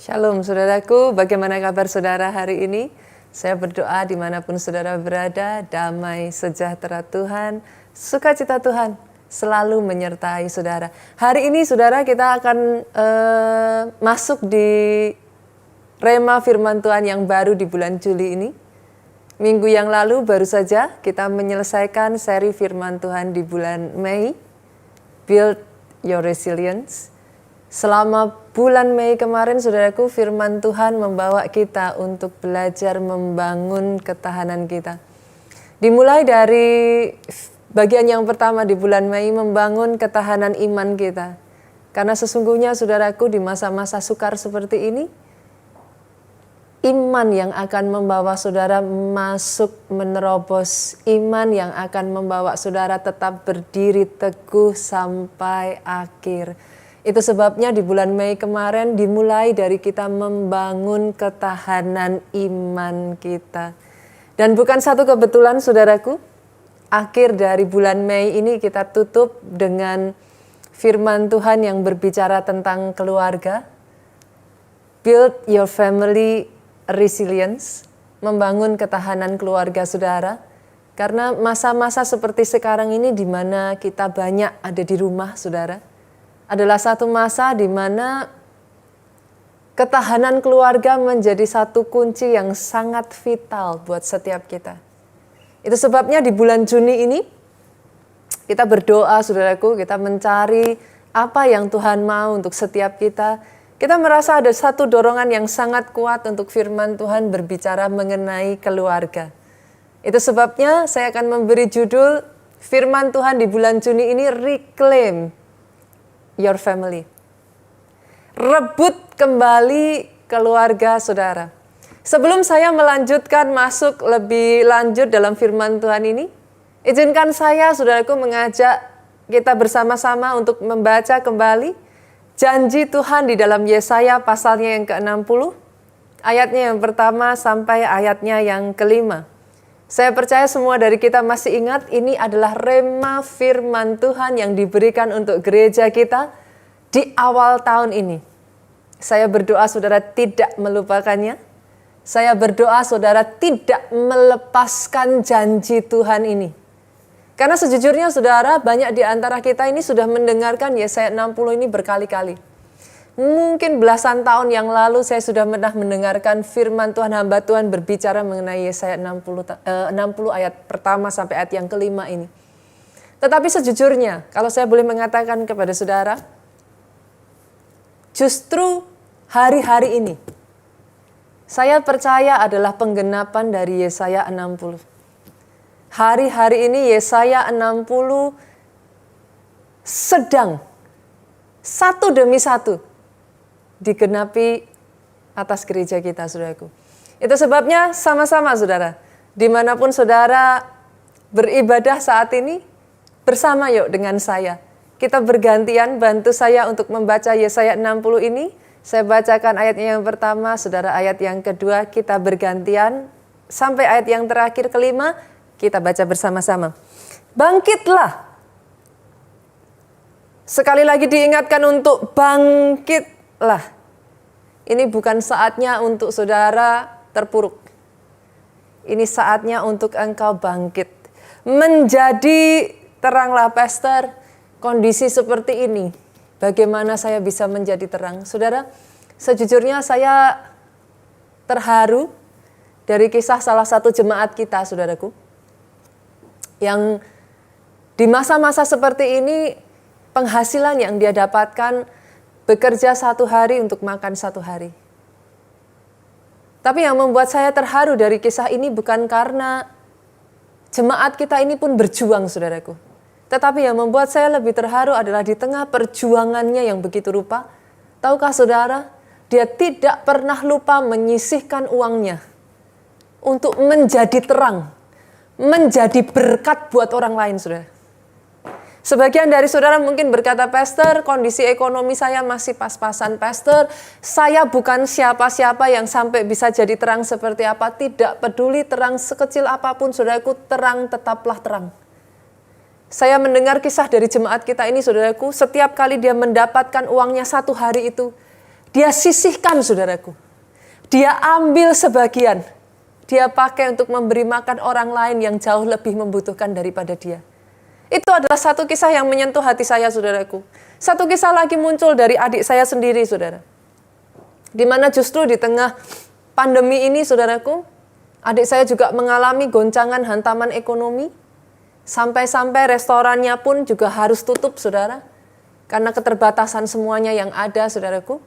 Shalom saudaraku, bagaimana kabar saudara hari ini? Saya berdoa dimanapun saudara berada, damai sejahtera Tuhan, sukacita Tuhan selalu menyertai saudara. Hari ini saudara kita akan masuk di Rema Firman Tuhan yang baru di bulan Juli ini. Minggu yang lalu baru saja kita menyelesaikan seri Firman Tuhan di bulan Mei, Build Your Resilience. Selama bulan Mei kemarin, saudaraku, firman Tuhan membawa kita untuk belajar membangun ketahanan kita. Dimulai dari bagian yang pertama di bulan Mei, membangun ketahanan iman kita. Karena sesungguhnya, saudaraku, di masa-masa sukar seperti ini, iman yang akan membawa saudara masuk menerobos, iman yang akan membawa saudara tetap berdiri teguh sampai akhir. Itu sebabnya di bulan Mei kemarin dimulai dari kita membangun ketahanan iman kita. Dan bukan satu kebetulan saudaraku, akhir dari bulan Mei ini kita tutup dengan firman Tuhan yang berbicara tentang keluarga. Build your family resilience, membangun ketahanan keluarga saudara. Karena masa-masa seperti sekarang ini di mana kita banyak ada di rumah saudara, adalah satu masa di mana ketahanan keluarga menjadi satu kunci yang sangat vital buat setiap kita. Itu sebabnya di bulan Juni ini kita berdoa saudaraku, kita mencari apa yang Tuhan mau untuk setiap kita. Kita merasa ada satu dorongan yang sangat kuat untuk firman Tuhan berbicara mengenai keluarga. Itu sebabnya saya akan memberi judul firman Tuhan di bulan Juni ini, Reclaim Your Family. Rebut kembali keluarga saudara. Sebelum saya melanjutkan masuk lebih lanjut dalam firman Tuhan ini, izinkan saya saudaraku mengajak kita bersama-sama untuk membaca kembali janji Tuhan di dalam Yesaya pasalnya yang ke-60, ayatnya yang pertama sampai ayatnya yang kelima. Saya percaya semua dari kita masih ingat ini adalah rema firman Tuhan yang diberikan untuk gereja kita di awal tahun ini. Saya berdoa saudara tidak melupakannya. Saya berdoa saudara tidak melepaskan janji Tuhan ini. Karena sejujurnya saudara, banyak di antara kita ini sudah mendengarkan Yesaya 60 ini berkali-kali. Mungkin belasan tahun yang lalu saya sudah pernah mendengarkan firman Tuhan, hamba Tuhan berbicara mengenai Yesaya 60 ayat pertama sampai ayat yang kelima ini. Tetapi sejujurnya, kalau saya boleh mengatakan kepada saudara, justru hari-hari ini, saya percaya adalah penggenapan dari Yesaya 60. Hari-hari ini Yesaya 60 sedang satu demi satu digenapi atas gereja kita, saudaraku. Itu sebabnya sama-sama saudara, dimanapun saudara beribadah saat ini, bersama yuk dengan saya. Kita bergantian, bantu saya untuk membaca Yesaya 60 ini. Saya bacakan ayatnya yang pertama, saudara ayat yang kedua, kita bergantian. Sampai ayat yang terakhir kelima, kita baca bersama-sama. Bangkitlah. Sekali lagi diingatkan untuk bangkitlah. Ini bukan saatnya untuk saudara terpuruk. Ini saatnya untuk engkau bangkit. Menjadi teranglah, pastor. Kondisi seperti ini, bagaimana saya bisa menjadi terang? Saudara, sejujurnya saya terharu dari kisah salah satu jemaat kita, saudaraku. Yang di masa-masa seperti ini, penghasilan yang dia dapatkan bekerja satu hari untuk makan satu hari. Tapi yang membuat saya terharu dari kisah ini bukan karena jemaat kita ini pun berjuang, saudaraku. Tetapi yang membuat saya lebih terharu adalah di tengah perjuangannya yang begitu rupa. Tahukah saudara, dia tidak pernah lupa menyisihkan uangnya untuk menjadi terang, menjadi berkat buat orang lain, saudara. Sebagian dari saudara mungkin berkata, pastor, kondisi ekonomi saya masih pas-pasan, pastor. Saya bukan siapa-siapa yang sampai bisa jadi terang seperti apa. Tidak peduli terang sekecil apapun, saudaraku, terang tetaplah terang. Saya mendengar kisah dari jemaat kita ini, saudaraku, setiap kali dia mendapatkan uangnya satu hari itu, Dia sisihkan saudaraku. Dia ambil sebagian. Dia pakai untuk memberi makan orang lain yang jauh lebih membutuhkan daripada dia. Itu adalah satu kisah yang menyentuh hati saya saudaraku. Satu kisah lagi muncul dari adik saya sendiri saudara. Di mana justru di tengah pandemi ini saudaraku, adik saya juga mengalami goncangan hantaman ekonomi. Sampai-sampai restorannya pun juga harus tutup saudara. Karena keterbatasan semuanya yang ada saudaraku.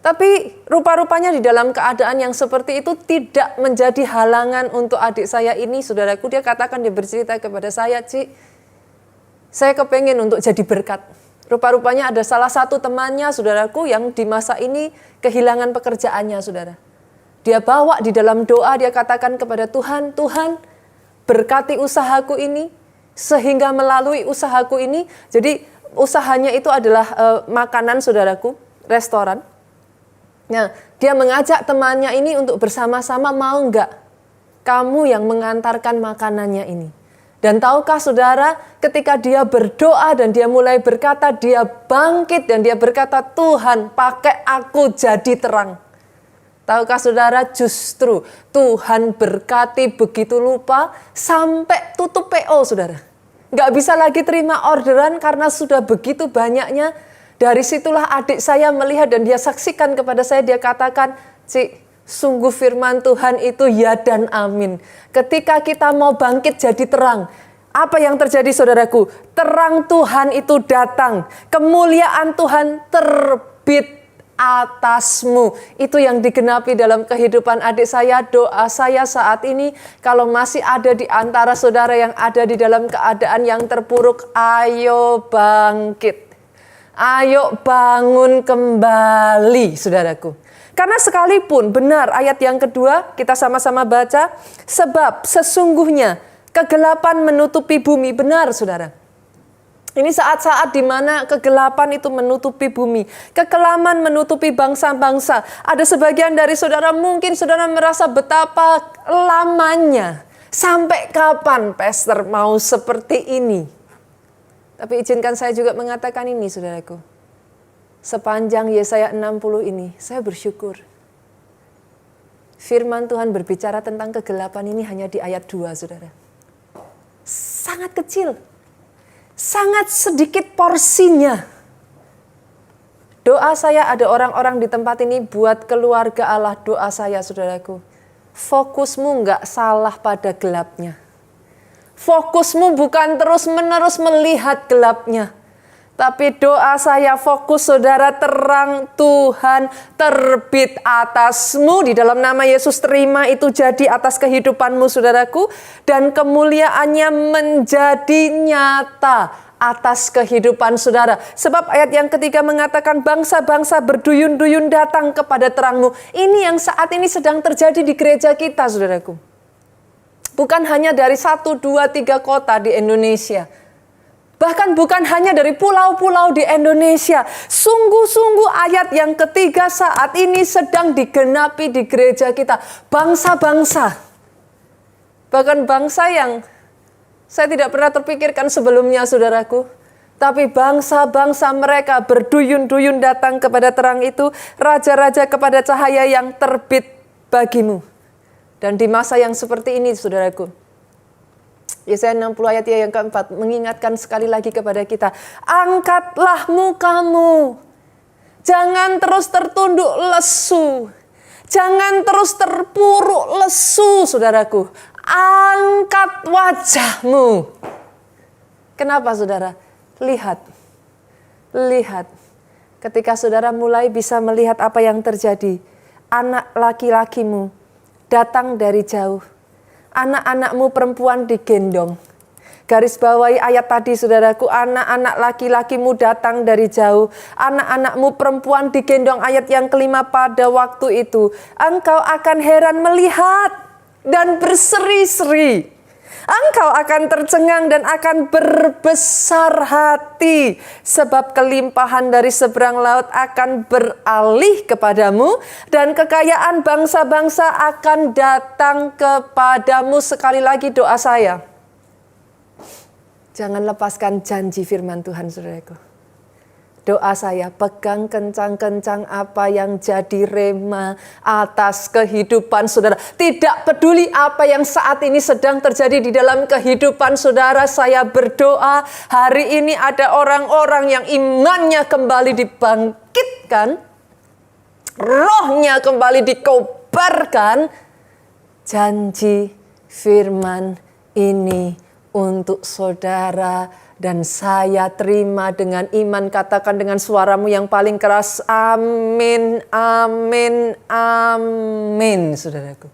Tapi rupa-rupanya di dalam keadaan yang seperti itu tidak menjadi halangan untuk adik saya ini, saudaraku. Dia katakan, dia bercerita kepada saya, Ci, saya kepengen untuk jadi berkat. Rupa-rupanya ada salah satu temannya, saudaraku, yang di masa ini kehilangan pekerjaannya, saudara. Dia bawa di dalam doa, dia katakan kepada Tuhan, Tuhan berkati usahaku ini, sehingga melalui usahaku ini, jadi usahanya itu adalah makanan, saudaraku, restoran. Nah, dia mengajak temannya ini untuk bersama-sama, mau enggak kamu yang mengantarkan makanannya ini. Dan tahukah saudara, ketika dia berdoa dan dia mulai berkata, dia bangkit dan dia berkata, Tuhan pakai aku jadi terang. Tahukah saudara, justru Tuhan berkati begitu lupa sampai tutup PO saudara. Enggak bisa lagi terima orderan karena sudah begitu banyaknya. Dari situlah adik saya melihat dan dia saksikan kepada saya, dia katakan, Ci, sungguh firman Tuhan itu ya dan amin. Ketika kita mau bangkit jadi terang, apa yang terjadi saudaraku? Terang Tuhan itu datang, kemuliaan Tuhan terbit atasmu. Itu yang digenapi dalam kehidupan adik saya. Doa saya saat ini, kalau masih ada di antara saudara yang ada di dalam keadaan yang terpuruk, ayo bangkit. Ayo bangun kembali, saudaraku. Karena sekalipun benar ayat yang kedua kita sama-sama baca, sebab sesungguhnya kegelapan menutupi bumi. Benar, saudara. Ini saat-saat di mana kegelapan itu menutupi bumi. Kekelaman menutupi bangsa-bangsa. Ada sebagian dari saudara, mungkin saudara merasa betapa lamanya. Sampai kapan pastor mau seperti ini? Tapi izinkan saya juga mengatakan ini, saudaraku. Sepanjang Yesaya 60 ini, saya bersyukur. Firman Tuhan berbicara tentang kegelapan ini hanya di ayat 2, saudara. Sangat kecil. Sangat sedikit porsinya. Doa saya ada orang-orang di tempat ini buat keluarga Allah. Doa saya, saudaraku. Fokusmu enggak salah pada gelapnya. Fokusmu bukan terus-menerus melihat gelapnya. Tapi doa saya, fokus saudara, terang Tuhan terbit atasmu. Di dalam nama Yesus, terima itu jadi atas kehidupanmu saudaraku. Dan kemuliaannya menjadi nyata atas kehidupan saudara. Sebab ayat yang ketiga mengatakan bangsa-bangsa berduyun-duyun datang kepada terangmu. Ini yang saat ini sedang terjadi di gereja kita saudaraku. Bukan hanya dari 1, 2, 3 kota di Indonesia. Bahkan bukan hanya dari pulau-pulau di Indonesia. Sungguh-sungguh ayat yang ketiga saat ini sedang digenapi di gereja kita. Bangsa-bangsa. Bahkan bangsa yang saya tidak pernah terpikirkan sebelumnya saudaraku. Tapi bangsa-bangsa mereka berduyun-duyun datang kepada terang itu. Raja-raja kepada cahaya yang terbit bagimu. Dan di masa yang seperti ini, saudaraku, Yesaya 60 ayat yang keempat mengingatkan sekali lagi kepada kita, angkatlah mukamu, jangan terus tertunduk lesu, jangan terus terpuruk lesu, saudaraku, angkat wajahmu. Kenapa, saudara? Lihat, ketika saudara mulai bisa melihat apa yang terjadi, anak laki-lakimu datang dari jauh. Anak-anakmu perempuan digendong. Garis bawahi ayat tadi saudaraku, anak-anak laki-lakimu datang dari jauh. Anak-anakmu perempuan digendong, ayat yang kelima, pada waktu itu engkau akan heran melihat dan berseri-seri. Engkau akan tercengang dan akan berbesar hati, sebab kelimpahan dari seberang laut akan beralih kepadamu dan kekayaan bangsa-bangsa akan datang kepadamu. Sekali lagi doa saya, jangan lepaskan janji firman Tuhan, saudaraku. Doa saya, pegang kencang-kencang apa yang jadi rema atas kehidupan saudara. Tidak peduli apa yang saat ini sedang terjadi di dalam kehidupan saudara. Saya berdoa hari ini ada orang-orang yang imannya kembali dibangkitkan. Rohnya kembali dikobarkan. Janji firman ini untuk saudara. Dan saya terima dengan iman, katakan dengan suaramu yang paling keras, amin, amin, amin, saudaraku.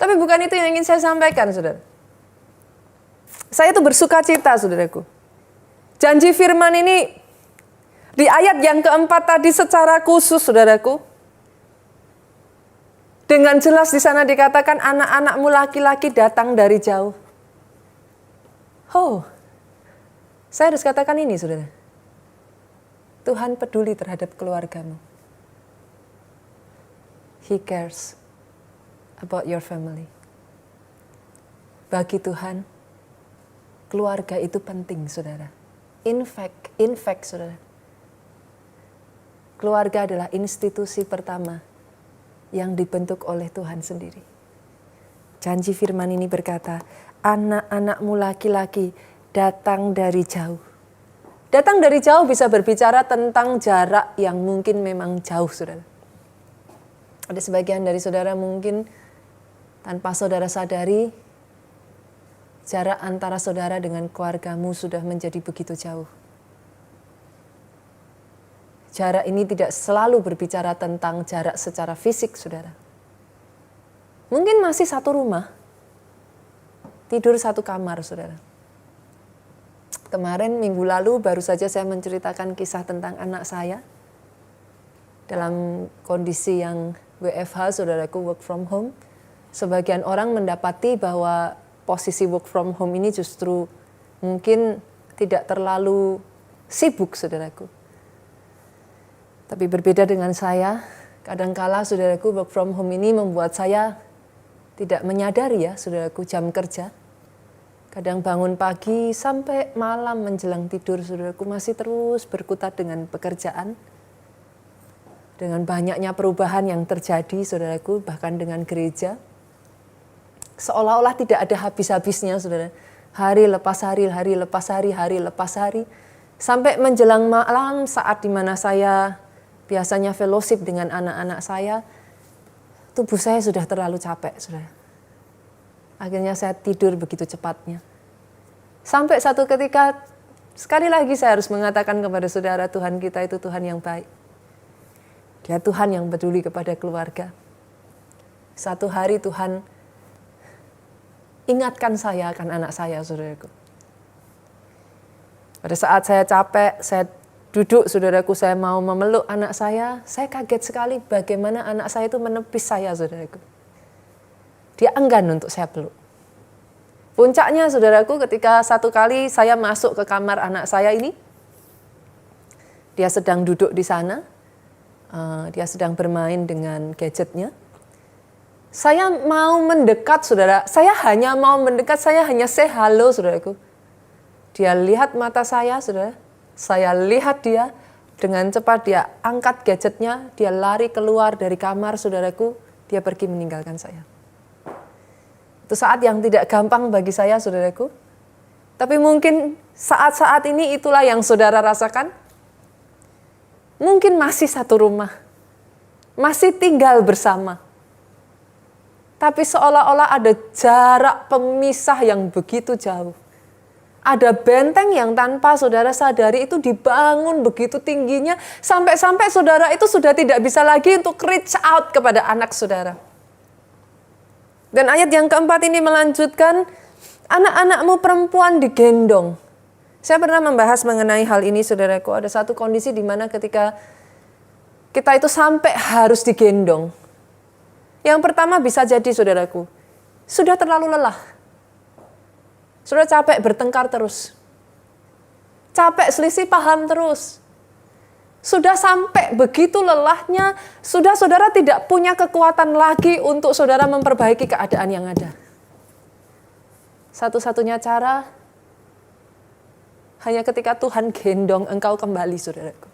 Tapi bukan itu yang ingin saya sampaikan, saudara. Saya itu bersuka cita, saudaraku. Janji firman ini di ayat yang keempat tadi secara khusus, saudaraku. Dengan jelas di sana dikatakan anak-anakmu laki-laki datang dari jauh. Saya harus katakan ini, saudara. Tuhan peduli terhadap keluargamu. He cares about your family. Bagi Tuhan, keluarga itu penting, saudara. In fact, saudara. Keluarga adalah institusi pertama yang dibentuk oleh Tuhan sendiri. Janji firman ini berkata, anak-anakmu laki-laki datang dari jauh. Datang dari jauh bisa berbicara tentang jarak yang mungkin memang jauh, saudara. Ada sebagian dari saudara mungkin tanpa saudara sadari, jarak antara saudara dengan keluargamu sudah menjadi begitu jauh. Jarak ini tidak selalu berbicara tentang jarak secara fisik, saudara. Mungkin masih satu rumah, tidur satu kamar, saudara. Kemarin minggu lalu baru saja saya menceritakan kisah tentang anak saya dalam kondisi yang WFH, saudaraku, work from home. Sebagian orang mendapati bahwa posisi work from home ini justru mungkin tidak terlalu sibuk, saudaraku. Tapi berbeda dengan saya, kadangkala saudaraku work from home ini membuat saya tidak menyadari ya, saudaraku, jam kerja. Kadang bangun pagi sampai malam menjelang tidur, saudaraku, masih terus berkutat dengan pekerjaan. Dengan banyaknya perubahan yang terjadi, saudaraku, bahkan dengan gereja. Seolah-olah tidak ada habis-habisnya, saudara. Hari lepas hari, hari lepas hari, hari lepas hari. Sampai menjelang malam saat dimana saya biasanya fellowship dengan anak-anak saya, tubuh saya sudah terlalu capek, saudara. Akhirnya saya tidur begitu cepatnya. Sampai satu ketika, sekali lagi saya harus mengatakan kepada saudara, Tuhan kita itu Tuhan yang baik. Dia Tuhan yang peduli kepada keluarga. Satu hari Tuhan ingatkan saya akan anak saya, saudaraku. Pada saat saya capek, saya duduk, saudaraku, saya mau memeluk anak saya kaget sekali bagaimana anak saya itu menepis saya, saudaraku. Dia enggan untuk saya peluk. Puncaknya, saudaraku, ketika satu kali saya masuk ke kamar anak saya ini, dia sedang duduk di sana, dia sedang bermain dengan gadgetnya. Saya mau mendekat, saudara, saya hanya say halo, saudaraku. Dia lihat mata saya, saudara, saya lihat dia, dengan cepat dia angkat gadgetnya, dia lari keluar dari kamar, saudaraku, dia pergi meninggalkan saya. Itu saat yang tidak gampang bagi saya, saudaraku. Tapi mungkin saat-saat ini itulah yang saudara rasakan. Mungkin masih satu rumah, masih tinggal bersama. Tapi seolah-olah ada jarak pemisah yang begitu jauh. Ada benteng yang tanpa saudara sadari itu dibangun begitu tingginya, sampai-sampai saudara itu sudah tidak bisa lagi untuk reach out kepada anak saudara. Dan ayat yang keempat ini melanjutkan, anak-anakmu perempuan digendong. Saya pernah membahas mengenai hal ini, saudaraku. Ada satu kondisi di mana ketika kita itu sampai harus digendong. Yang pertama bisa jadi, saudaraku, sudah terlalu lelah. Sudah capek bertengkar terus. Capek selisih paham terus. Sudah sampai begitu lelahnya, sudah saudara tidak punya kekuatan lagi untuk saudara memperbaiki keadaan yang ada. Satu-satunya cara hanya ketika Tuhan gendong engkau kembali, saudaraku.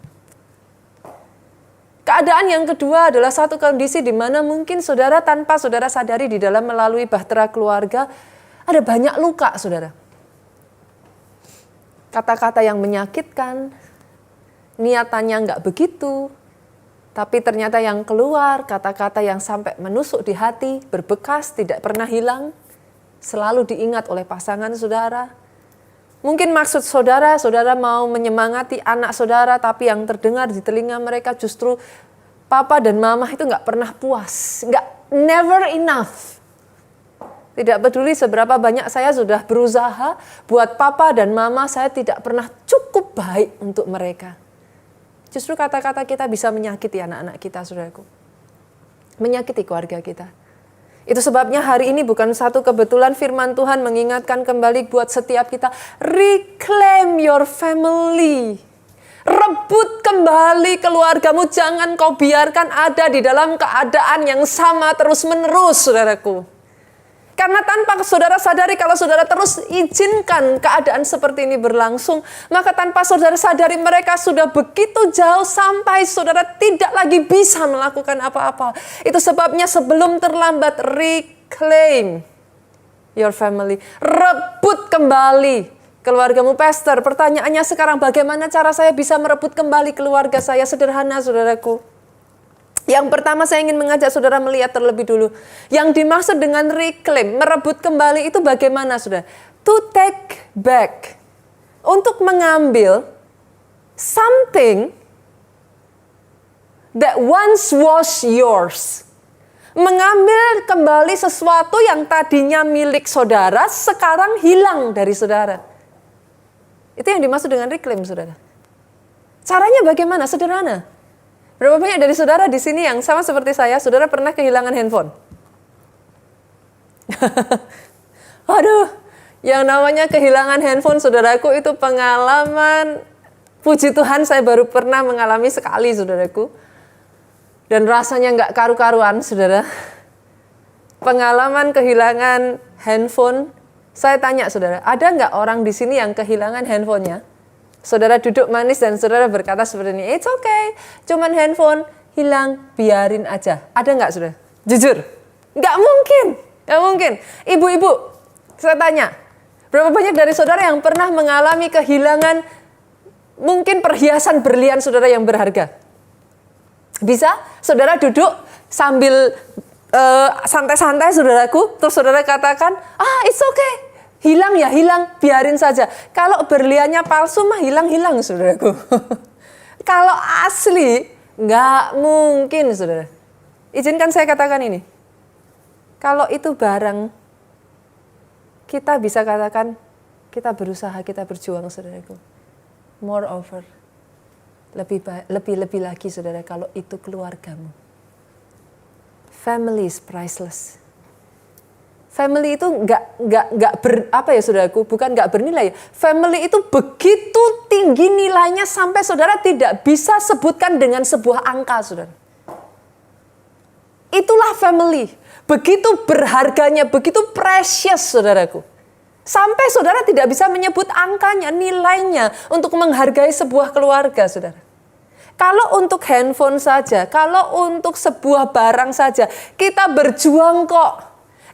Keadaan yang kedua adalah satu kondisi di mana mungkin saudara tanpa saudara sadari di dalam melalui bahtera keluarga ada banyak luka, saudara. Kata-kata yang menyakitkan, niatannya nggak begitu, tapi ternyata yang keluar kata-kata yang sampai menusuk di hati, berbekas, tidak pernah hilang, selalu diingat oleh pasangan saudara. Mungkin maksud saudara, saudara mau menyemangati anak saudara, tapi yang terdengar di telinga mereka justru papa dan mama itu nggak pernah puas, never enough. Tidak peduli seberapa banyak saya sudah berusaha, buat papa dan mama saya tidak pernah cukup baik untuk mereka. Justru kata-kata kita bisa menyakiti anak-anak kita, saudaraku. Menyakiti keluarga kita. Itu sebabnya hari ini bukan satu kebetulan firman Tuhan mengingatkan kembali buat setiap kita. Reclaim your family. Rebut kembali keluargamu. Jangan kau biarkan ada di dalam keadaan yang sama terus-menerus, saudaraku. Karena tanpa saudara sadari, kalau saudara terus izinkan keadaan seperti ini berlangsung, maka tanpa saudara sadari mereka sudah begitu jauh sampai saudara tidak lagi bisa melakukan apa-apa. Itu sebabnya sebelum terlambat, reclaim your family. Rebut kembali keluargamu. Pastor, pertanyaannya sekarang bagaimana cara saya bisa merebut kembali keluarga saya? Sederhana, saudaraku. Yang pertama saya ingin mengajak saudara melihat terlebih dulu. Yang dimaksud dengan reclaim, merebut kembali itu bagaimana, saudara? To take back. Untuk mengambil something that once was yours. Mengambil kembali sesuatu yang tadinya milik saudara, sekarang hilang dari saudara. Itu yang dimaksud dengan reclaim, saudara. Caranya bagaimana? Sederhana. Berapa banyak dari saudara di sini yang sama seperti saya, saudara pernah kehilangan handphone? Aduh, yang namanya kehilangan handphone, saudaraku, itu pengalaman, puji Tuhan saya baru pernah mengalami sekali, saudaraku. Dan rasanya nggak karu-karuan, saudara. Pengalaman kehilangan handphone, saya tanya saudara, ada nggak orang di sini yang kehilangan handphonenya? Saudara duduk manis dan saudara berkata seperti ini, it's okay, cuman handphone hilang, biarin aja. Ada nggak saudara? Jujur, nggak mungkin, nggak mungkin. Ibu-ibu, saya tanya, berapa banyak dari saudara yang pernah mengalami kehilangan mungkin perhiasan berlian saudara yang berharga? Bisa? Saudara duduk sambil santai-santai saudaraku, terus saudara katakan, it's okay. Hilang ya, hilang, biarin saja. Kalau berliannya palsu mah hilang-hilang, saudaraku. Kalau asli, nggak mungkin, saudara. Izinkan saya katakan ini. Kalau itu barang, kita bisa katakan, kita berusaha, kita berjuang, saudaraku. Moreover, lebih lagi, saudara, kalau itu keluargamu. Family is priceless. Family itu saudaraku, bukan nggak bernilai. Family itu begitu tinggi nilainya sampai saudara tidak bisa sebutkan dengan sebuah angka, saudara. Itulah family. Begitu berharganya, begitu precious, saudaraku. Sampai saudara tidak bisa menyebut angkanya, nilainya untuk menghargai sebuah keluarga, saudara. Kalau untuk handphone saja, kalau untuk sebuah barang saja, kita berjuang kok.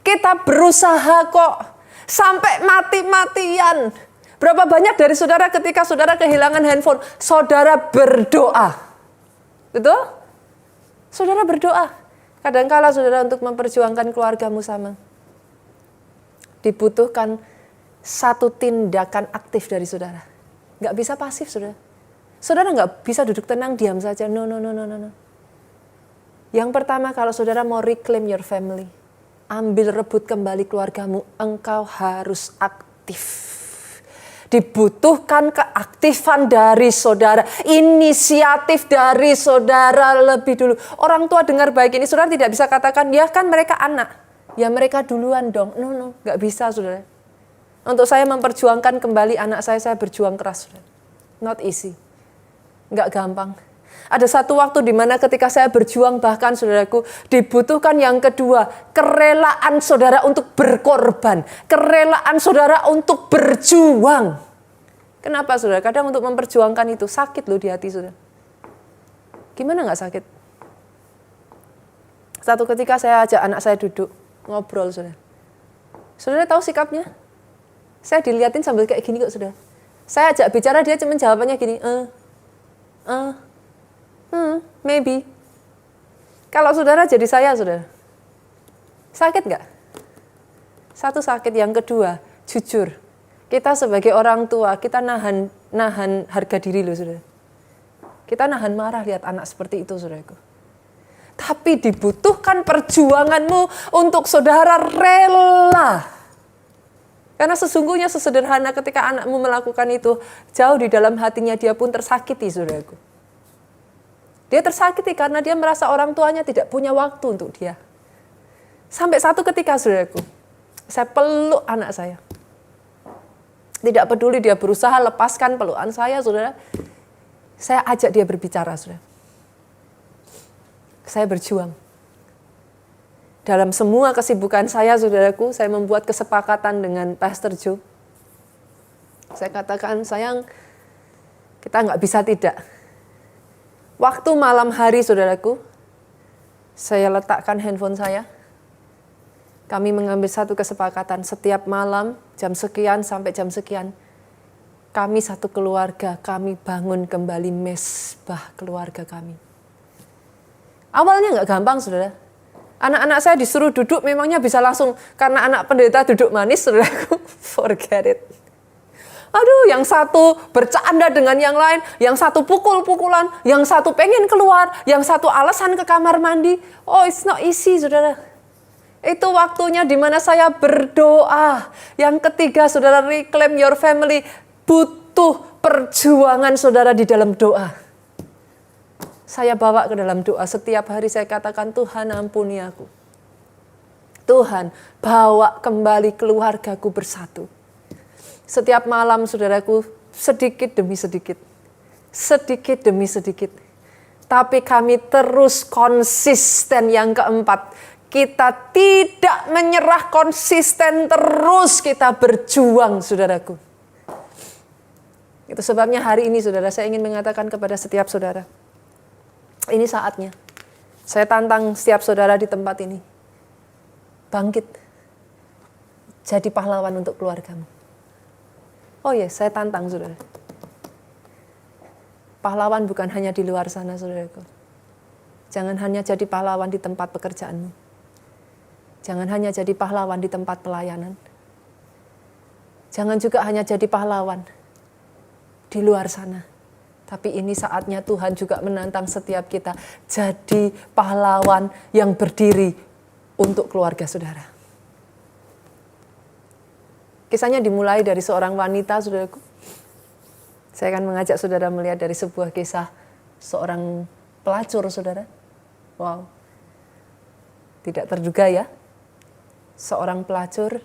Kita berusaha kok, sampai mati-matian. Berapa banyak dari saudara ketika saudara kehilangan handphone, saudara berdoa. Betul? Saudara berdoa. Kadangkala saudara untuk memperjuangkan keluargamu sama. Dibutuhkan satu tindakan aktif dari saudara. Nggak bisa pasif, saudara. Saudara nggak bisa duduk tenang, diam saja. No. Yang pertama, kalau saudara mau reclaim your family, ambil rebut kembali keluargamu, engkau harus aktif. Dibutuhkan keaktifan dari saudara, inisiatif dari saudara lebih dulu. Orang tua dengar baik ini, saudara tidak bisa katakan, ya kan mereka anak. Ya mereka duluan dong. No, gak bisa, saudara. Untuk saya memperjuangkan kembali anak saya berjuang keras, saudara. Not easy. Gak gampang. Ada satu waktu di mana ketika saya berjuang, bahkan saudaraku, dibutuhkan yang kedua, kerelaan saudara untuk berkorban, kerelaan saudara untuk berjuang. Kenapa saudara? Kadang untuk memperjuangkan itu sakit loh di hati saudara. Gimana nggak sakit? Satu ketika saya ajak anak saya duduk, ngobrol saudara. Saudara tahu sikapnya? Saya diliatin sambil kayak gini kok saudara. Saya ajak bicara, dia cuma jawabannya gini, maybe. Kalau saudara jadi saya saudara, sakit nggak? Satu sakit, yang kedua, jujur. Kita sebagai orang tua, kita nahan harga diri loh saudara. Kita nahan marah lihat anak seperti itu saudaraku. Tapi dibutuhkan perjuanganmu untuk saudara rela. Karena sesungguhnya sesederhana ketika anakmu melakukan itu, jauh di dalam hatinya dia pun tersakiti saudaraku. Dia tersakiti karena dia merasa orang tuanya tidak punya waktu untuk dia. Sampai satu ketika saudaraku, saya peluk anak saya. Tidak peduli dia berusaha lepaskan pelukan saya saudara. Saya ajak dia berbicara saudara. Saya berjuang. Dalam semua kesibukan saya, saudaraku, saya membuat kesepakatan dengan Pastor Joe. Saya katakan, sayang, kita nggak bisa tidak. Waktu malam hari, saudaraku, saya letakkan handphone saya. Kami mengambil satu kesepakatan, setiap malam, jam sekian sampai jam sekian, kami satu keluarga, kami bangun kembali mesbah keluarga kami. Awalnya nggak gampang, saudara. Anak-anak saya disuruh duduk, memangnya bisa langsung, karena anak pendeta duduk manis, saudaraku, forget it. Aduh, yang satu bercanda dengan yang lain, yang satu pukul-pukulan, yang satu pengen keluar, yang satu alasan ke kamar mandi. Oh, it's not easy, saudara. Itu waktunya di mana saya berdoa. Yang ketiga, saudara, reclaim your family. Butuh perjuangan saudara di dalam doa. Saya bawa ke dalam doa. Setiap hari saya katakan, Tuhan ampuni aku. Tuhan bawa kembali keluargaku bersatu. Setiap malam saudaraku, sedikit demi sedikit. Sedikit demi sedikit. Tapi kami terus konsisten. Yang keempat, kita tidak menyerah, konsisten terus kita berjuang saudaraku. Itu sebabnya hari ini saudara, saya ingin mengatakan kepada setiap saudara. Ini saatnya. Saya tantang setiap saudara di tempat ini. Bangkit. Jadi pahlawan untuk keluargamu. Oh ya, saya tantang saudara. Pahlawan bukan hanya di luar sana saudaraku. Jangan hanya jadi pahlawan di tempat pekerjaanmu. Jangan hanya jadi pahlawan di tempat pelayanan. Jangan juga hanya jadi pahlawan di luar sana. Tapi ini saatnya Tuhan juga menantang setiap kita. Jadi pahlawan yang berdiri untuk keluarga saudara. Kisahnya dimulai dari seorang wanita, saudaraku. Saya akan mengajak saudara melihat dari sebuah kisah seorang pelacur, saudara. Wow. Tidak terduga ya. Seorang pelacur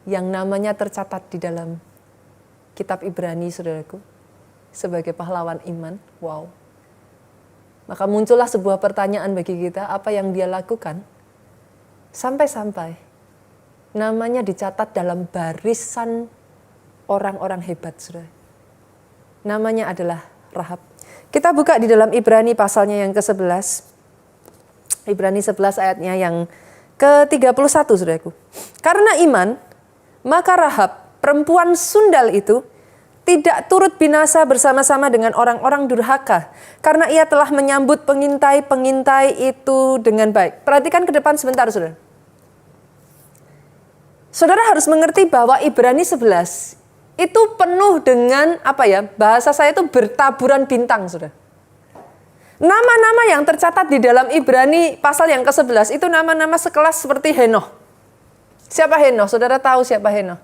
yang namanya tercatat di dalam kitab Ibrani, saudaraku. Sebagai pahlawan iman, wow. Maka muncullah sebuah pertanyaan bagi kita, apa yang dia lakukan? Sampai-sampai namanya dicatat dalam barisan orang-orang hebat, saudara. Namanya adalah Rahab. Kita buka di dalam Ibrani pasalnya yang ke-11. Ibrani 11 ayatnya yang ke-31, saudaraku. Karena iman, maka Rahab, perempuan sundal itu, tidak turut binasa bersama-sama dengan orang-orang durhaka. Karena ia telah menyambut pengintai-pengintai itu dengan baik. Perhatikan ke depan sebentar, saudara. Saudara harus mengerti bahwa Ibrani 11 itu penuh dengan, bahasa saya itu bertaburan bintang, saudara. Nama-nama yang tercatat di dalam Ibrani pasal yang ke-11 itu nama-nama sekelas seperti Henoh. Siapa Henoh? Saudara tahu siapa Henoh?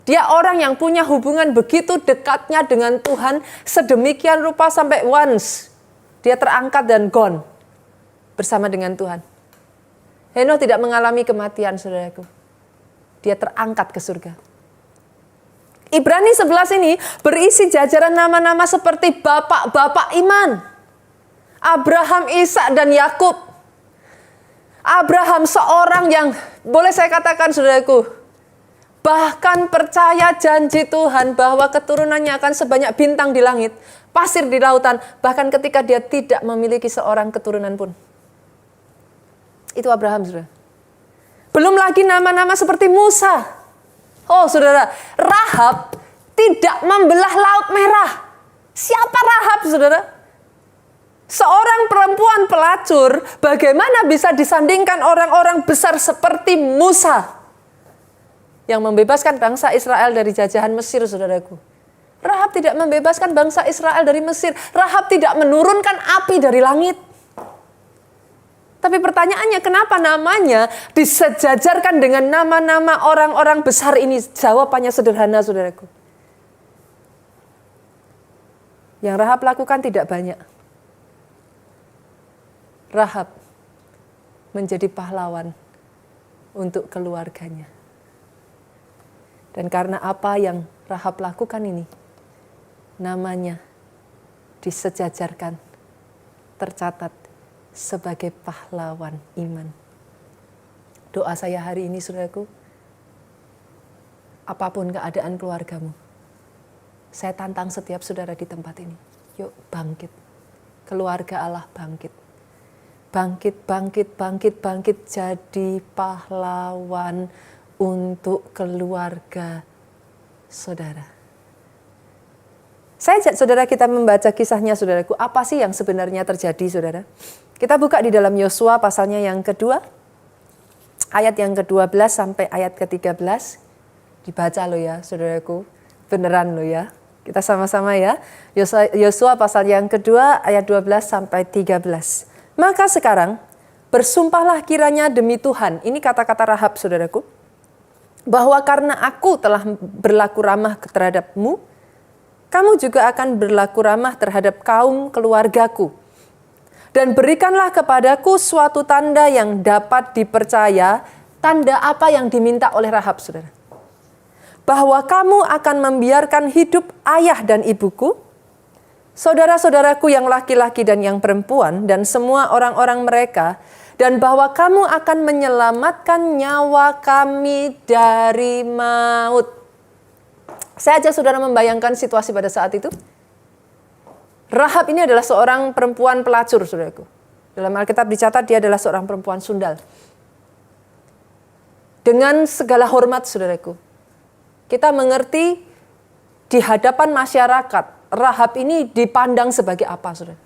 Dia orang yang punya hubungan begitu dekatnya dengan Tuhan, sedemikian rupa sampai once dia terangkat dan gone bersama dengan Tuhan. Henoh tidak mengalami kematian, saudaraku. Dia terangkat ke surga. Ibrani 11 ini berisi jajaran nama-nama seperti bapak-bapak iman. Abraham, Ishak, dan Yakub. Abraham seorang yang, boleh saya katakan saudaraku, bahkan percaya janji Tuhan bahwa keturunannya akan sebanyak bintang di langit, pasir di lautan, bahkan ketika dia tidak memiliki seorang keturunan pun. Itu Abraham, saudara. Belum lagi nama-nama seperti Musa. Oh saudara, Rahab tidak membelah Laut Merah. Siapa Rahab, saudara? Seorang perempuan pelacur, bagaimana bisa disandingkan orang-orang besar seperti Musa yang membebaskan bangsa Israel dari jajahan Mesir, saudaraku. Rahab tidak membebaskan bangsa Israel dari Mesir. Rahab tidak menurunkan api dari langit. Tapi pertanyaannya, kenapa namanya disejajarkan dengan nama-nama orang-orang besar ini? Jawabannya sederhana, saudaraku. Yang Rahab lakukan tidak banyak. Rahab menjadi pahlawan untuk keluarganya. Dan karena apa yang Rahab lakukan ini, namanya disejajarkan, tercatat sebagai pahlawan iman. Doa saya hari ini, saudaraku, apapun keadaan keluargamu, saya tantang setiap saudara di tempat ini. Yuk bangkit, keluarga Allah bangkit. Bangkit, bangkit, bangkit, bangkit jadi pahlawan untuk keluarga saudara. Saya ajak saudara kita membaca kisahnya, saudaraku. Apa sih yang sebenarnya terjadi, saudara? Kita buka di dalam Yosua pasalnya yang kedua, ayat yang ke-12 sampai ayat ke-13. Dibaca loh ya, saudaraku. Beneran loh ya. Kita sama-sama ya. Yosua pasal yang kedua, ayat 12 sampai 13. Maka sekarang, bersumpahlah kiranya demi Tuhan. Ini kata-kata Rahab, saudaraku. Bahwa karena aku telah berlaku ramah terhadapmu, kamu juga akan berlaku ramah terhadap kaum keluargaku. Dan berikanlah kepadaku suatu tanda yang dapat dipercaya. Tanda apa yang diminta oleh Rahab, saudara? Bahwa kamu akan membiarkan hidup ayah dan ibuku, saudara-saudaraku yang laki-laki dan yang perempuan, dan semua orang-orang mereka, dan bahwa kamu akan menyelamatkan nyawa kami dari maut. Saya ajak saudara membayangkan situasi pada saat itu. Rahab ini adalah seorang perempuan pelacur, saudaraku. Dalam Alkitab dicatat dia adalah seorang perempuan sundal. Dengan segala hormat, saudaraku, kita mengerti di hadapan masyarakat, Rahab ini dipandang sebagai apa, saudara?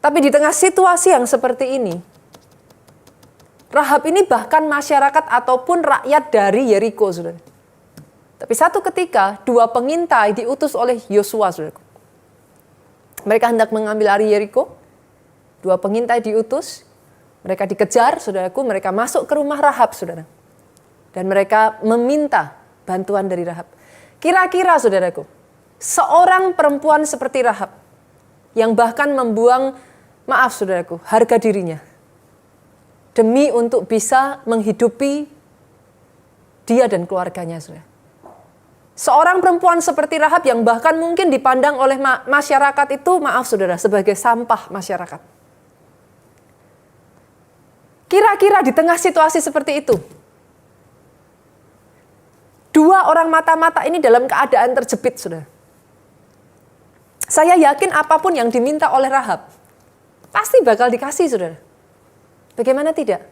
Tapi di tengah situasi yang seperti ini, Rahab ini bahkan masyarakat ataupun rakyat dari Yeriko, saudara. Tapi satu ketika, dua pengintai diutus oleh Yosua, saudara. Mereka hendak mengambil ari Yeriko. Dua pengintai diutus, mereka dikejar, saudaraku. Mereka masuk ke rumah Rahab, saudara. Dan mereka meminta bantuan dari Rahab. Kira-kira, saudaraku, seorang perempuan seperti Rahab, yang bahkan membuang, maaf saudaraku, harga dirinya, demi untuk bisa menghidupi dia dan keluarganya, saudara. Seorang perempuan seperti Rahab yang bahkan mungkin dipandang oleh masyarakat itu, maaf saudara, sebagai sampah masyarakat. Kira-kira di tengah situasi seperti itu, dua orang mata-mata ini dalam keadaan terjepit, saudara. Saya yakin apapun yang diminta oleh Rahab, pasti bakal dikasih, saudara. Bagaimana tidak?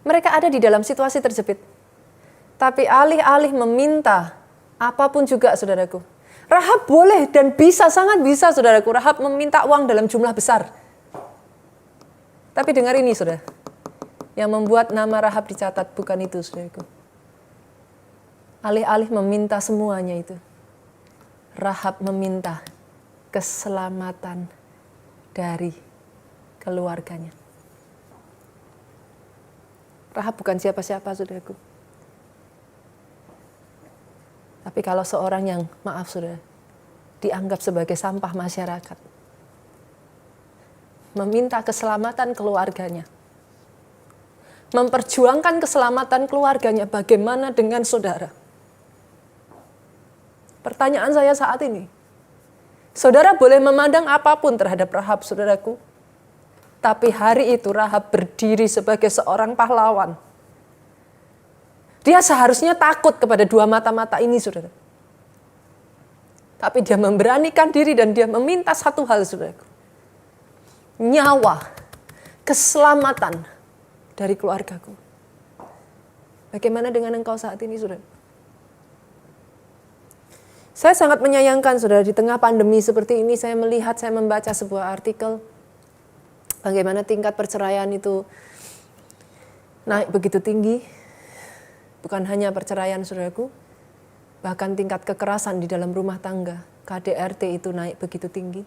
Mereka ada di dalam situasi terjepit. Tapi alih-alih meminta apapun juga, saudaraku. Rahab boleh dan bisa, sangat bisa, saudaraku. Rahab meminta uang dalam jumlah besar. Tapi dengar ini, saudara. Yang membuat nama Rahab dicatat bukan itu, saudaraku. Alih-alih meminta semuanya itu, Rahab meminta keselamatan dari keluarganya. Rahab bukan siapa-siapa, saudaraku. Tapi kalau seorang yang, maaf saudara, dianggap sebagai sampah masyarakat, meminta keselamatan keluarganya, memperjuangkan keselamatan keluarganya, bagaimana dengan saudara? Pertanyaan saya saat ini, saudara boleh memandang apapun terhadap Rahab, saudaraku, tapi hari itu Rahab berdiri sebagai seorang pahlawan. Dia seharusnya takut kepada dua mata-mata ini, saudara. Tapi dia memberanikan diri dan dia meminta satu hal, saudaraku. Nyawa, keselamatan dari keluargaku. Bagaimana dengan engkau saat ini, saudara? Saya sangat menyayangkan, saudara, di tengah pandemi seperti ini, saya membaca sebuah artikel bagaimana tingkat perceraian itu naik begitu tinggi. Bukan hanya perceraian, saudaraku, bahkan tingkat kekerasan di dalam rumah tangga, KDRT itu naik begitu tinggi.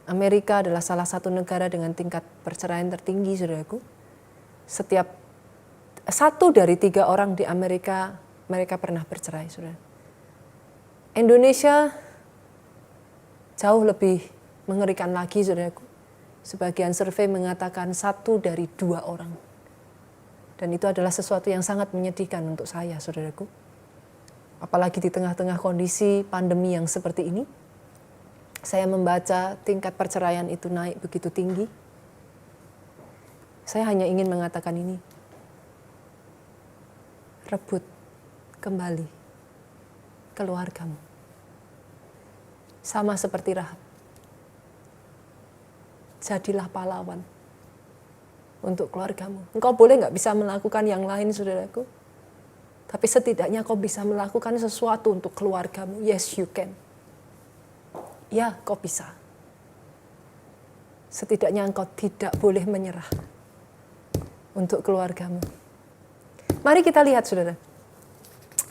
Amerika adalah salah satu negara dengan tingkat perceraian tertinggi, saudaraku. Setiap 1 dari 3 orang di Amerika, mereka pernah bercerai, saudara. Indonesia jauh lebih mengerikan lagi, saudaraku. Sebagian survei mengatakan 1 dari 2 orang. Dan itu adalah sesuatu yang sangat menyedihkan untuk saya, saudaraku. Apalagi di tengah-tengah kondisi pandemi yang seperti ini. Saya membaca tingkat perceraian itu naik begitu tinggi. Saya hanya ingin mengatakan ini. Rebut kembali keluargamu. Sama seperti Rahab. Jadilah pahlawan untuk keluargamu. Engkau boleh nggak bisa melakukan yang lain, saudaraku. Tapi setidaknya kau bisa melakukan sesuatu untuk keluargamu. Yes, you can. Ya, kau bisa. Setidaknya engkau tidak boleh menyerah untuk keluargamu. Mari kita lihat, saudara.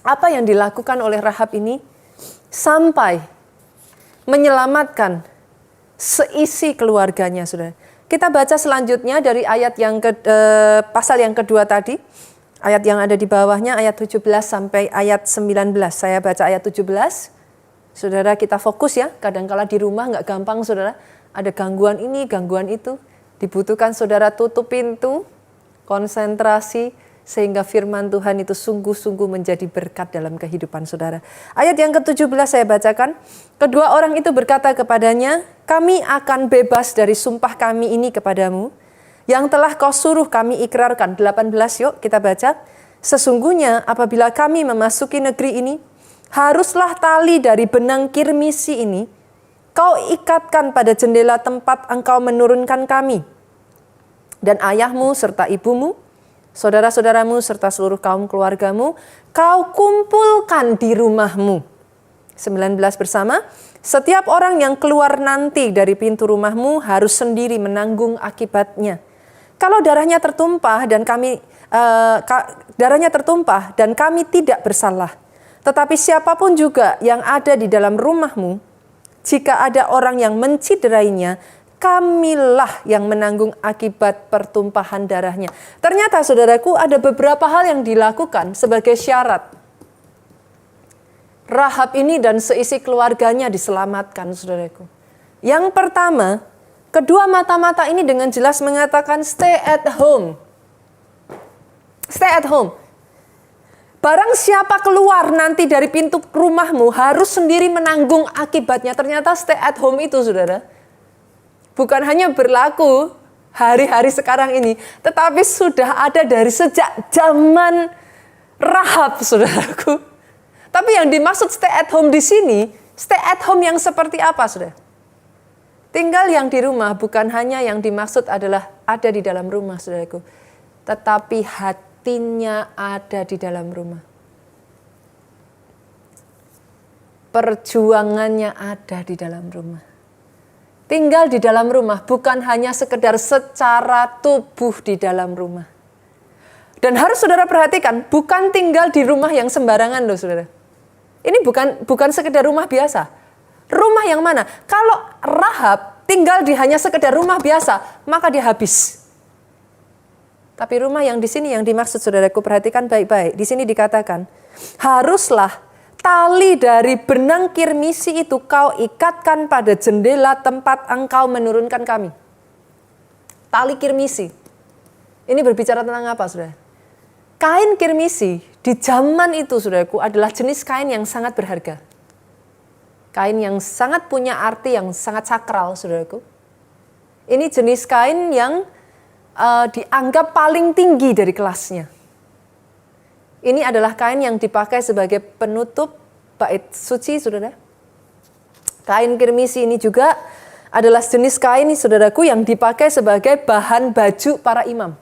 Apa yang dilakukan oleh Rahab ini sampai menyelamatkan seisi keluarganya, saudara. Kita baca selanjutnya dari ayat yang pasal yang kedua tadi. Ayat yang ada di bawahnya, ayat 17 sampai ayat 19. Saya baca ayat 17. Saudara, kita fokus ya. Kadangkala di rumah nggak gampang, saudara. Ada gangguan ini, gangguan itu. Dibutuhkan saudara tutup pintu, konsentrasi, sehingga firman Tuhan itu sungguh-sungguh menjadi berkat dalam kehidupan saudara. Ayat yang ke-17 saya bacakan. Kedua orang itu berkata kepadanya, kami akan bebas dari sumpah kami ini kepadamu, yang telah kau suruh kami ikrarkan. 18 yuk kita baca. Sesungguhnya apabila kami memasuki negeri ini, haruslah tali dari benang kirmisi ini kau ikatkan pada jendela tempat engkau menurunkan kami. Dan ayahmu serta ibumu, saudara-saudaramu serta seluruh kaum keluargamu, kau kumpulkan di rumahmu. 19 bersama, setiap orang yang keluar nanti dari pintu rumahmu harus sendiri menanggung akibatnya. Kalau darahnya tertumpah dan kami tidak bersalah. Tetapi siapapun juga yang ada di dalam rumahmu, jika ada orang yang menciderainya, kamilah yang menanggung akibat pertumpahan darahnya. Ternyata saudaraku ada beberapa hal yang dilakukan sebagai syarat Rahab ini dan seisi keluarganya diselamatkan, saudaraku. Yang pertama, kedua mata-mata ini dengan jelas mengatakan stay at home. Stay at home. Barang siapa keluar nanti dari pintu rumahmu harus sendiri menanggung akibatnya. Ternyata stay at home itu, saudara, bukan hanya berlaku hari-hari sekarang ini, tetapi sudah ada dari sejak zaman Rahab, saudaraku. Tapi yang dimaksud stay at home di sini, stay at home yang seperti apa, saudara? Tinggal yang di rumah bukan hanya yang dimaksud adalah ada di dalam rumah, saudaraku. Tetapi hatinya ada di dalam rumah. Perjuangannya ada di dalam rumah. Tinggal di dalam rumah bukan hanya sekedar secara tubuh di dalam rumah. Dan harus saudara perhatikan, bukan tinggal di rumah yang sembarangan loh, saudara. Ini bukan sekedar rumah biasa. Rumah yang mana? Kalau Rahab tinggal di hanya sekedar rumah biasa, maka dia habis. Tapi rumah yang di sini yang dimaksud, saudaraku, perhatikan baik-baik. Di sini dikatakan, haruslah tali dari benang kirmisi itu kau ikatkan pada jendela tempat engkau menurunkan kami. Tali kirmisi. Ini berbicara tentang apa, saudara? Kain kirmisi di zaman itu, saudaraku, adalah jenis kain yang sangat berharga. Kain yang sangat punya arti yang sangat sakral, saudaraku. Ini jenis kain yang dianggap paling tinggi dari kelasnya. Ini adalah kain yang dipakai sebagai penutup bait suci, saudara. Kain kirmisi ini juga adalah jenis kain, saudaraku, yang dipakai sebagai bahan baju para imam.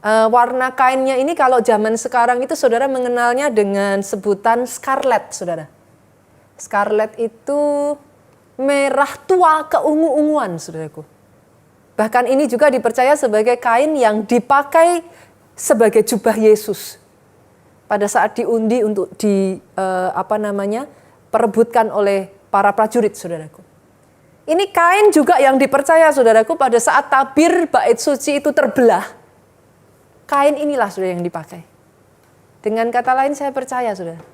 Warna kainnya ini kalau zaman sekarang itu saudara mengenalnya dengan sebutan scarlet, saudara. Scarlet itu merah tua keungu-unguan, saudaraku. Bahkan ini juga dipercaya sebagai kain yang dipakai sebagai jubah Yesus pada saat diundi untuk perebutkan oleh para prajurit, saudaraku. Ini kain juga yang dipercaya, saudaraku, pada saat tabir bait suci itu terbelah. Kain inilah, saudara, yang dipakai. Dengan kata lain, saya percaya, saudara,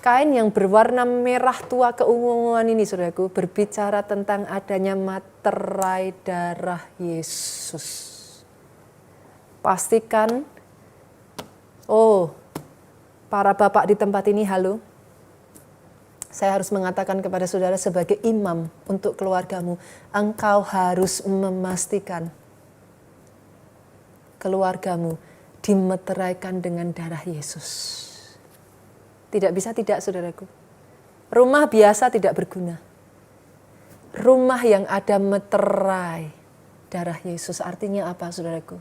kain yang berwarna merah tua keunguan ini, saudaraku, berbicara tentang adanya materai darah Yesus. Pastikan, para bapak di tempat ini, halo. Saya harus mengatakan kepada saudara sebagai imam untuk keluargamu, engkau harus memastikan keluargamu dimeteraikan dengan darah Yesus. Tidak bisa tidak, saudaraku. Rumah biasa tidak berguna. Rumah yang ada meterai darah Yesus artinya apa, saudaraku?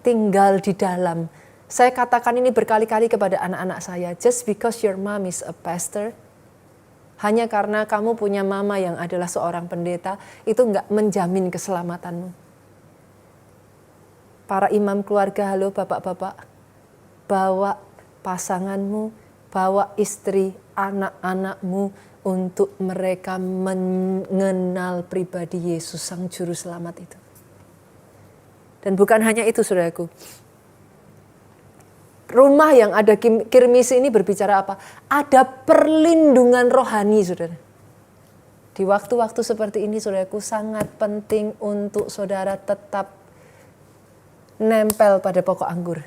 Tinggal di dalam. Saya katakan ini berkali-kali kepada anak-anak saya. Just because your mom is a pastor, hanya karena kamu punya mama yang adalah seorang pendeta, itu enggak menjamin keselamatanmu. Para imam keluarga, halo bapak-bapak, bawa pasanganmu, bawa istri, anak-anakmu untuk mereka mengenal pribadi Yesus, Sang Juru Selamat itu. Dan bukan hanya itu, saudaraku. Rumah yang ada kirmisi ini berbicara apa? Ada perlindungan rohani, saudara. Di waktu-waktu seperti ini, saudaraku, sangat penting untuk saudara tetap nempel pada pokok anggur.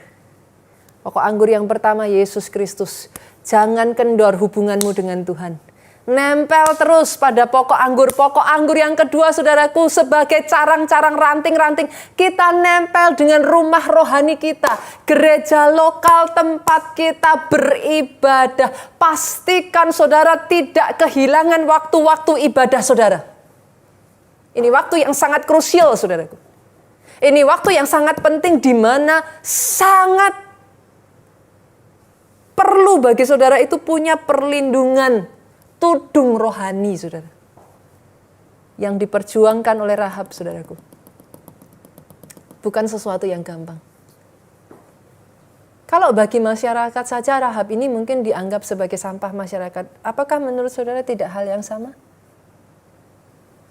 Pokok anggur yang pertama, Yesus Kristus. Jangan kendor hubunganmu dengan Tuhan. Nempel terus pada pokok anggur. Pokok anggur yang kedua, saudaraku, sebagai carang-carang, ranting-ranting. Kita nempel dengan rumah rohani kita. Gereja lokal tempat kita beribadah. Pastikan saudara tidak kehilangan waktu-waktu ibadah saudara. Ini waktu yang sangat krusial, saudaraku. Ini waktu yang sangat penting, di mana sangat perlu bagi saudara itu punya perlindungan tudung rohani, saudara, yang diperjuangkan oleh Rahab, saudaraku. Bukan sesuatu yang gampang. Kalau bagi masyarakat saja Rahab ini mungkin dianggap sebagai sampah masyarakat. Apakah menurut saudara tidak hal yang sama?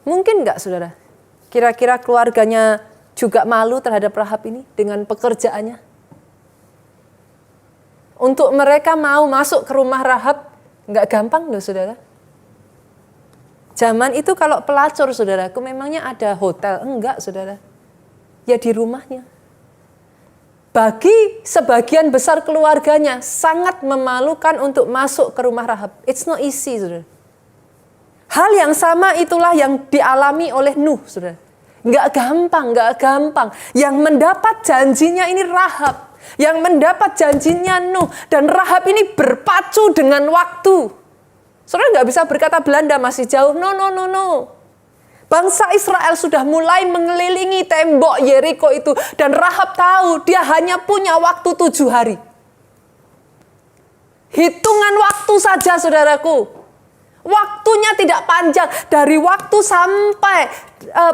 Mungkin enggak, saudara? Kira-kira keluarganya juga malu terhadap Rahab ini dengan pekerjaannya? Untuk mereka mau masuk ke rumah Rahab, enggak gampang loh, saudara. Zaman itu kalau pelacur, saudaraku, memangnya ada hotel? Enggak, saudara. Ya di rumahnya. Bagi sebagian besar keluarganya, sangat memalukan untuk masuk ke rumah Rahab. It's not easy, saudara. Hal yang sama itulah yang dialami oleh Nuh, saudara. Enggak gampang. Yang mendapat janjinya ini Rahab. Yang mendapat janjinya Nuh. Dan Rahab ini berpacu dengan waktu. Saudara nggak bisa berkata Belanda masih jauh. No. Bangsa Israel sudah mulai mengelilingi tembok Yeriko itu. Dan Rahab tahu dia hanya punya waktu 7 hari. Hitungan waktu saja, saudaraku. Waktunya tidak panjang. Dari waktu sampai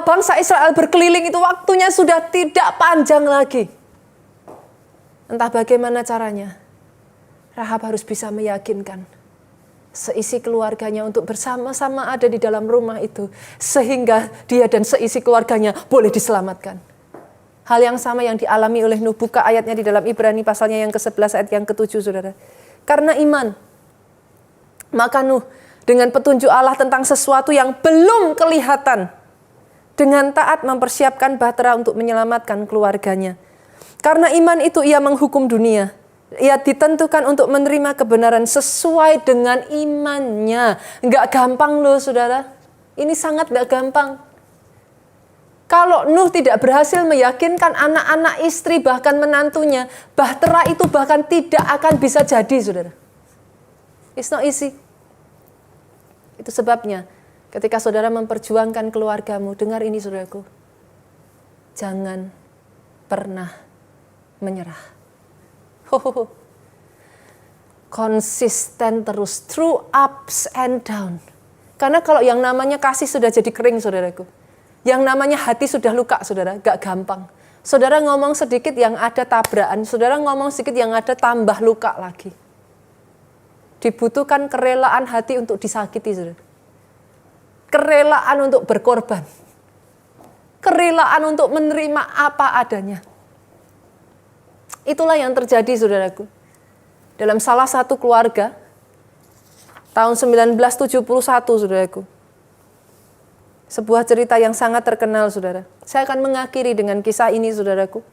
bangsa Israel berkeliling itu waktunya sudah tidak panjang lagi. Entah bagaimana caranya, Rahab harus bisa meyakinkan seisi keluarganya untuk bersama-sama ada di dalam rumah itu. Sehingga dia dan seisi keluarganya boleh diselamatkan. Hal yang sama yang dialami oleh Nuh. Buka ayatnya di dalam Ibrani pasalnya yang ke-11 ayat yang ke-7, saudara. Karena iman, maka Nuh dengan petunjuk Allah tentang sesuatu yang belum kelihatan, dengan taat mempersiapkan bahtera untuk menyelamatkan keluarganya. Karena iman itu ia menghukum dunia. Ia ditentukan untuk menerima kebenaran sesuai dengan imannya. Enggak gampang loh, saudara. Ini sangat enggak gampang. Kalau Nuh tidak berhasil meyakinkan anak-anak, istri, bahkan menantunya, bahtera itu bahkan tidak akan bisa jadi, saudara. It's not easy. Itu sebabnya ketika saudara memperjuangkan keluargamu, dengar ini saudaraku, jangan pernah menyerah. Konsisten terus, through ups and down. Karena kalau yang namanya kasih sudah jadi kering, saudaraku. Yang namanya hati sudah luka, saudara, gak gampang. Saudara ngomong sedikit yang ada tabrakan, saudara ngomong sedikit yang ada tambah luka lagi. Dibutuhkan kerelaan hati untuk disakiti, saudara. Kerelaan untuk berkorban. Kerelaan untuk menerima apa adanya. Itulah yang terjadi, saudaraku. Dalam salah satu keluarga, tahun 1971, saudaraku. Sebuah cerita yang sangat terkenal, saudara. Saya akan mengakhiri dengan kisah ini, saudaraku.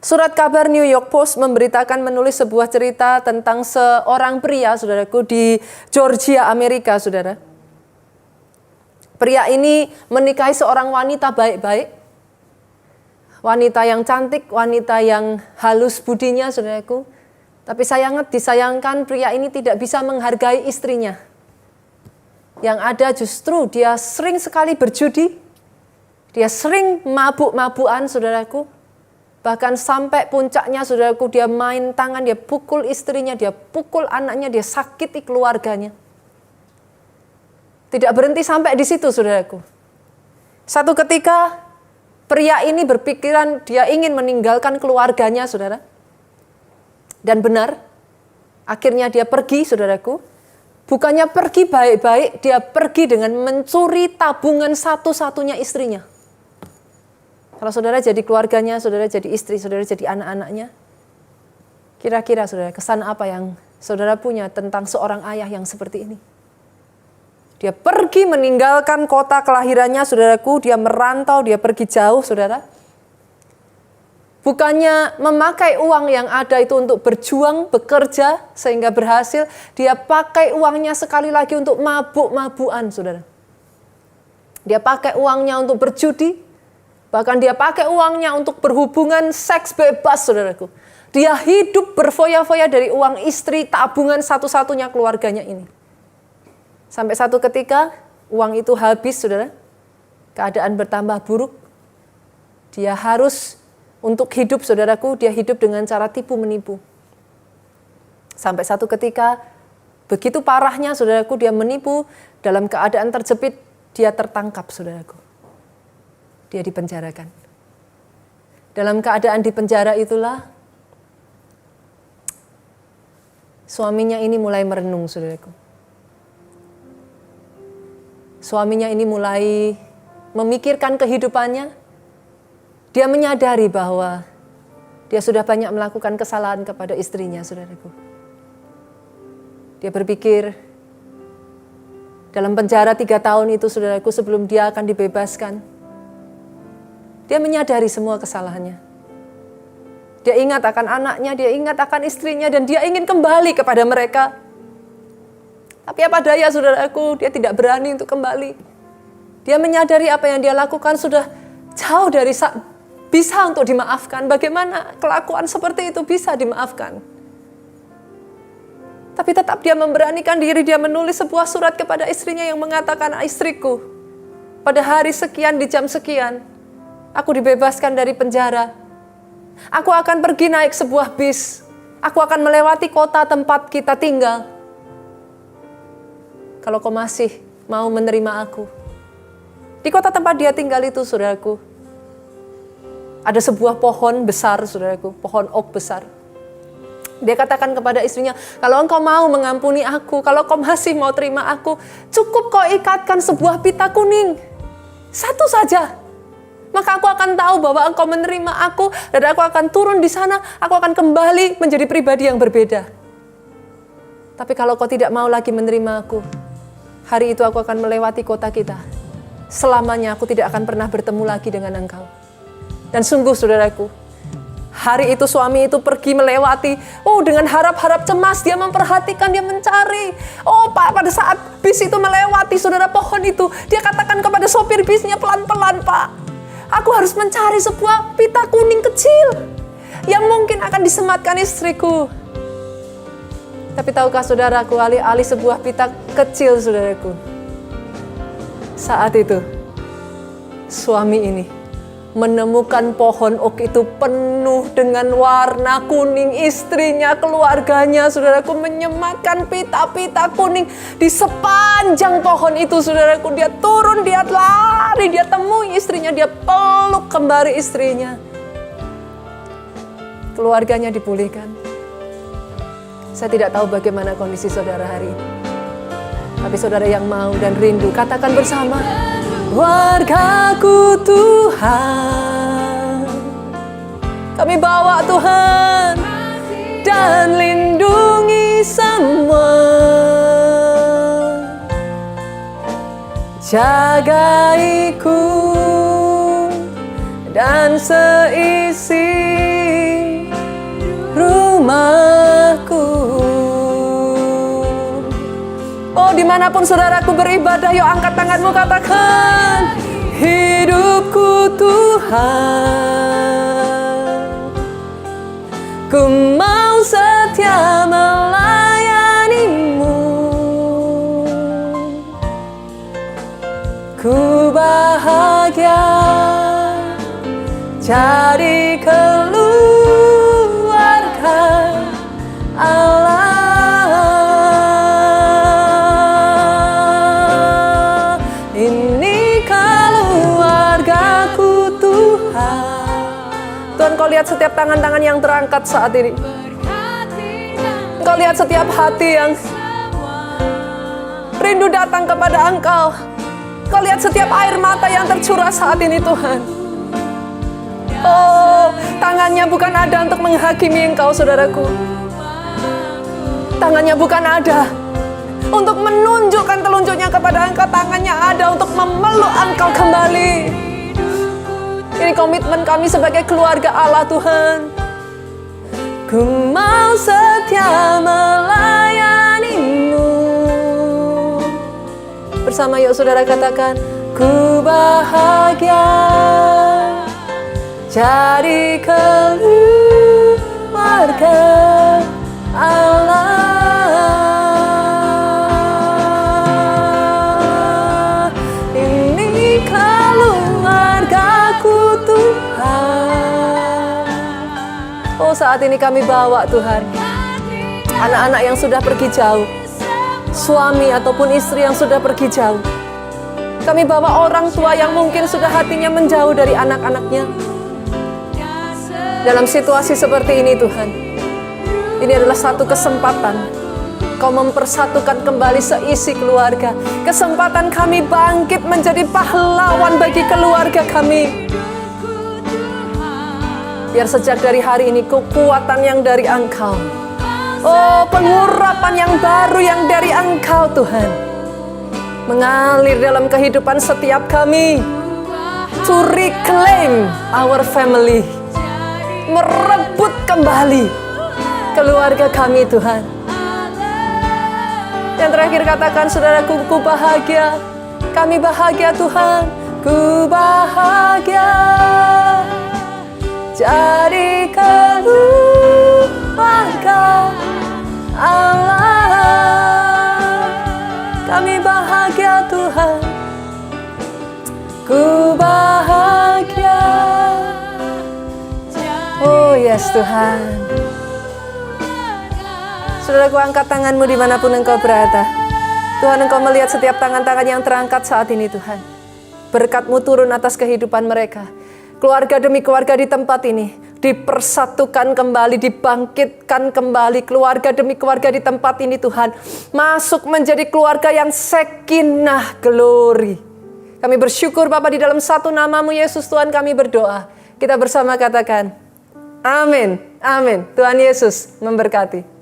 Surat kabar New York Post memberitakan menulis sebuah cerita tentang seorang pria, saudaraku, di Georgia, Amerika, saudara. Pria ini menikahi seorang wanita baik-baik. Wanita yang cantik, wanita yang halus budinya, saudaraku. Tapi disayangkan pria ini tidak bisa menghargai istrinya. Yang ada justru dia sering sekali berjudi, dia sering mabuk-mabukan, saudaraku. Bahkan sampai puncaknya, saudaraku, dia main tangan, dia pukul istrinya, dia pukul anaknya, dia sakiti keluarganya. Tidak berhenti sampai di situ, saudaraku. Satu ketika pria ini berpikiran dia ingin meninggalkan keluarganya, saudara. Dan benar, akhirnya dia pergi, saudaraku. Bukannya pergi baik-baik, dia pergi dengan mencuri tabungan satu-satunya istrinya. Kalau saudara jadi keluarganya, saudara jadi istri, saudara jadi anak-anaknya. Kira-kira saudara, kesan apa yang saudara punya tentang seorang ayah yang seperti ini? Dia pergi meninggalkan kota kelahirannya, saudaraku. Dia merantau, dia pergi jauh, saudara. Bukannya memakai uang yang ada itu untuk berjuang, bekerja, sehingga berhasil. Dia pakai uangnya sekali lagi untuk mabuk-mabukan, saudara. Dia pakai uangnya untuk berjudi. Bahkan dia pakai uangnya untuk berhubungan seks bebas, saudaraku. Dia hidup berfoya-foya dari uang istri, tabungan satu-satunya keluarganya ini. Sampai satu ketika, uang itu habis, saudara. Keadaan bertambah buruk. Dia harus untuk hidup, saudaraku, dia hidup dengan cara tipu menipu. Sampai satu ketika, begitu parahnya, saudaraku, dia menipu, dalam keadaan terjepit, dia tertangkap, saudaraku. Dia dipenjarakan. Dalam keadaan di penjara itulah, suaminya ini mulai merenung, saudaraku. Suaminya ini mulai memikirkan kehidupannya. Dia menyadari bahwa dia sudah banyak melakukan kesalahan kepada istrinya, saudaraku. Dia berpikir, dalam penjara 3 tahun itu, saudaraku, sebelum dia akan dibebaskan, dia menyadari semua kesalahannya. Dia ingat akan anaknya, dia ingat akan istrinya, dan dia ingin kembali kepada mereka. Tapi apa daya, saudaraku, dia tidak berani untuk kembali. Dia menyadari apa yang dia lakukan sudah jauh dari bisa untuk dimaafkan. Bagaimana kelakuan seperti itu bisa dimaafkan? Tapi tetap dia memberanikan diri, dia menulis sebuah surat kepada istrinya yang mengatakan, istriku, pada hari sekian di jam sekian, aku dibebaskan dari penjara. Aku akan pergi naik sebuah bis. Aku akan melewati kota tempat kita tinggal. Kalau kau masih mau menerima aku. Di kota tempat dia tinggal itu, saudaraku, ada sebuah pohon besar, saudaraku, pohon oak besar. Dia katakan kepada istrinya, kalau engkau mau mengampuni aku, kalau kau masih mau terima aku, cukup kau ikatkan sebuah pita kuning. Satu saja. Maka aku akan tahu bahwa engkau menerima aku, dan aku akan turun di sana, aku akan kembali menjadi pribadi yang berbeda. Tapi kalau kau tidak mau lagi menerima aku, hari itu aku akan melewati kota kita. Selamanya aku tidak akan pernah bertemu lagi dengan engkau. Dan sungguh, saudaraku, hari itu suami itu pergi melewati, dengan harap-harap cemas, dia memperhatikan, dia mencari. Pak, pada saat bis itu melewati, saudara, pohon itu, dia katakan kepada sopir bisnya, pelan-pelan, Pak. Aku harus mencari sebuah pita kuning kecil yang mungkin akan disematkan istriku. Tapi tahukah saudaraku, alih-alih sebuah pita kecil saudaraku, saat itu suami ini menemukan pohon oak itu penuh dengan warna kuning. Istrinya, keluarganya, saudaraku, menyematkan pita-pita kuning di sepanjang pohon itu, saudaraku. Dia turun, dia lari, dia temui istrinya, dia peluk kembali istrinya. Keluarganya dipulihkan. Saya tidak tahu bagaimana kondisi saudara hari ini. Tapi saudara yang mau dan rindu, katakan bersama, wargaku Tuhan, kami bawa Tuhan dan lindungi semua. Jagaiku dan seisi rumahku. Oh, dimanapun saudaraku beribadah, yuk angkat tanganmu, katakan, hidupku Tuhan, ku mau setia melayanimu, ku bahagia jadi keluarga Allah. Tuhan, Kau lihat setiap tangan-tangan yang terangkat saat ini. Kau lihat setiap hati yang rindu datang kepada Engkau. Kau lihat setiap air mata yang tercurah saat ini, Tuhan. Oh, tangannya bukan ada untuk menghakimi Engkau, saudaraku. Tangannya bukan ada untuk menunjukkan telunjuknya kepada Engkau. Tangannya ada untuk memeluk Engkau kembali. Ini komitmen kami sebagai keluarga Allah, Tuhan. Ku mau setia melayanimu. Bersama yuk saudara katakan, ku bahagia jadi keluarga Allah. Ini keluargaku Tuhan. Oh, saat ini kami bawa Tuhan anak-anak yang sudah pergi jauh, suami ataupun istri yang sudah pergi jauh. Kami bawa orang tua yang mungkin sudah hatinya menjauh dari anak-anaknya. Dalam situasi seperti ini, Tuhan, ini adalah satu kesempatan Kau mempersatukan kembali seisi keluarga. Kesempatan kami bangkit menjadi pahlawan bagi keluarga kami. Biar sejak dari hari ini kekuatan yang dari Engkau, oh, pengurapan yang baru yang dari Engkau, Tuhan, mengalir dalam kehidupan setiap kami. To reclaim our family, merebut kembali keluarga kami, Tuhan. Yang terakhir katakan, saudaraku, ku bahagia. Kami bahagia, Tuhan. Ku bahagia jadi keluarga Allah. Kami bahagia, Tuhan. Ku bahagia. Oh yes, Tuhan. Saudaraku, angkat tanganmu dimanapun engkau berada. Tuhan, Engkau melihat setiap tangan-tangan yang terangkat saat ini, Tuhan. Berkat-Mu turun atas kehidupan mereka. Keluarga demi keluarga di tempat ini dipersatukan kembali, dibangkitkan kembali. Keluarga demi keluarga di tempat ini, Tuhan, masuk menjadi keluarga yang sakinah glory. Kami bersyukur Bapa, di dalam satu nama-Mu Yesus, Tuhan, kami berdoa. Kita bersama katakan, amin, amin. Tuhan Yesus memberkati.